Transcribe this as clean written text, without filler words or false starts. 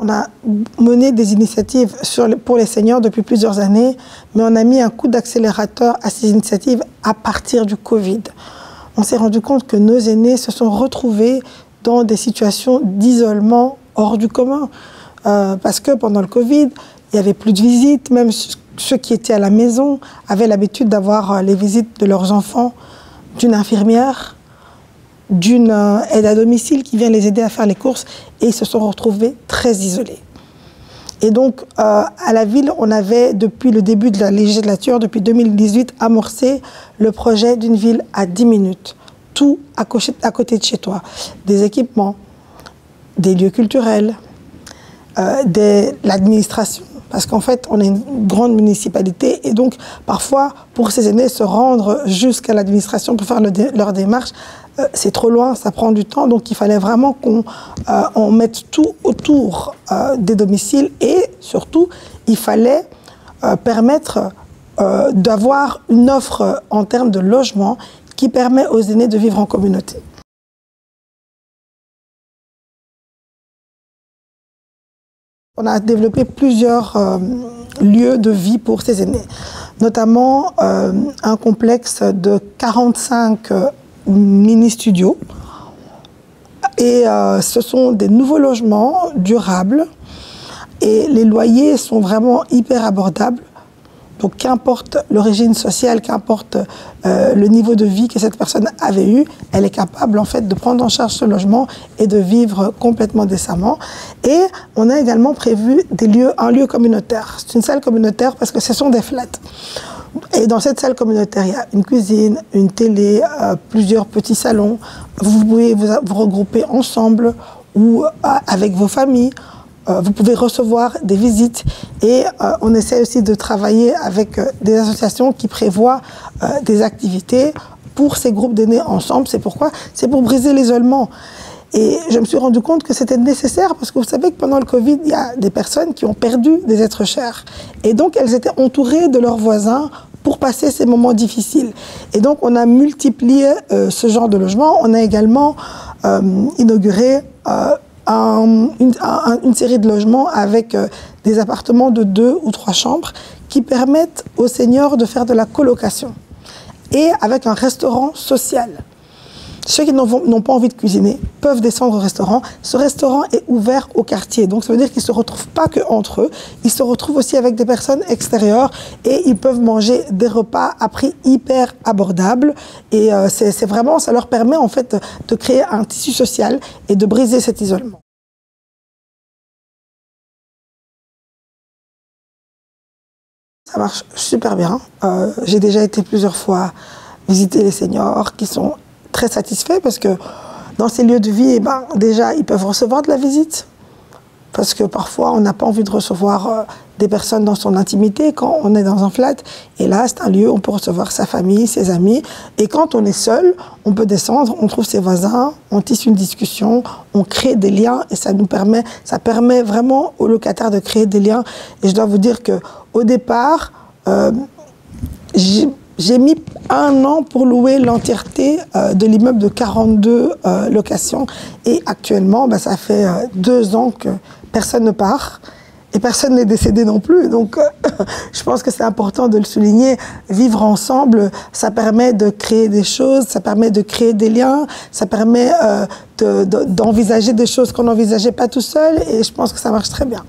On a mené des initiatives pour les seniors depuis plusieurs années, mais on a mis un coup d'accélérateur à ces initiatives à partir du Covid. On s'est rendu compte que nos aînés se sont retrouvés dans des situations d'isolement hors du commun. Parce que pendant le Covid, il n'y avait plus de visites, même ceux qui étaient à la maison avaient l'habitude d'avoir les visites de leurs enfants, d'une infirmière, d'une aide à domicile qui vient les aider à faire les courses, et ils se sont retrouvés très isolés. Et donc, à la ville, on avait, depuis le début de la législature, depuis 2018, amorcé le projet d'une ville à 10 minutes. Tout à côté de chez toi. Des équipements, des lieux culturels, l'administration. Parce qu'en fait, on est une grande municipalité et donc, parfois, pour ces aînés, se rendre jusqu'à l'administration pour faire leur démarche, c'est trop loin, ça prend du temps. Donc, il fallait vraiment qu'on mette tout autour des domiciles et, surtout, il fallait permettre d'avoir une offre en termes de logement qui permet aux aînés de vivre en communauté. On a développé plusieurs lieux de vie pour ces aînés, notamment un complexe de 45 mini-studios. Et ce sont des nouveaux logements durables et les loyers sont vraiment hyper abordables. Donc qu'importe l'origine sociale, qu'importe le niveau de vie que cette personne avait eu, elle est capable en fait de prendre en charge ce logement et de vivre complètement décemment. Et on a également prévu un lieu communautaire. C'est une salle communautaire parce que ce sont des flats. Et dans cette salle communautaire, il y a une cuisine, une télé, plusieurs petits salons. Vous pouvez vous regrouper ensemble ou avec vos familles. Vous pouvez recevoir des visites et on essaie aussi de travailler avec des associations qui prévoient des activités pour ces groupes d'aînés ensemble. C'est pourquoi? C'est pour briser l'isolement. Et je me suis rendu compte que c'était nécessaire parce que vous savez que pendant le Covid, il y a des personnes qui ont perdu des êtres chers. Et donc, elles étaient entourées de leurs voisins pour passer ces moments difficiles. Et donc, on a multiplié ce genre de logement. On a également inauguré une série de logements avec des appartements de 2 ou 3 chambres qui permettent aux seniors de faire de la colocation et avec un restaurant social. Ceux qui n'ont pas envie de cuisiner peuvent descendre au restaurant. Ce restaurant est ouvert au quartier, donc ça veut dire qu'ils ne se retrouvent pas qu'entre eux, ils se retrouvent aussi avec des personnes extérieures et ils peuvent manger des repas à prix hyper abordable. Et c'est vraiment, ça leur permet en fait de créer un tissu social et de briser cet isolement. Ça marche super bien. J'ai déjà été plusieurs fois visiter les seniors qui sont très satisfaits parce que dans ces lieux de vie, déjà, ils peuvent recevoir de la visite. Parce que parfois, on n'a pas envie de recevoir des personnes dans son intimité quand on est dans un flat. Et là, c'est un lieu où on peut recevoir sa famille, ses amis. Et quand on est seul, on peut descendre, on trouve ses voisins, on tisse une discussion, on crée des liens. Et ça permet vraiment aux locataires de créer des liens. Et je dois vous dire qu'au départ, j'ai mis 1 an pour louer l'entièreté de l'immeuble de 42 locations. Et actuellement, ça fait 2 ans que personne ne part et personne n'est décédé non plus. Donc, je pense que c'est important de le souligner. Vivre ensemble, ça permet de créer des choses, ça permet de créer des liens, ça permet d'envisager des choses qu'on n'envisageait pas tout seul. Et je pense que ça marche très bien.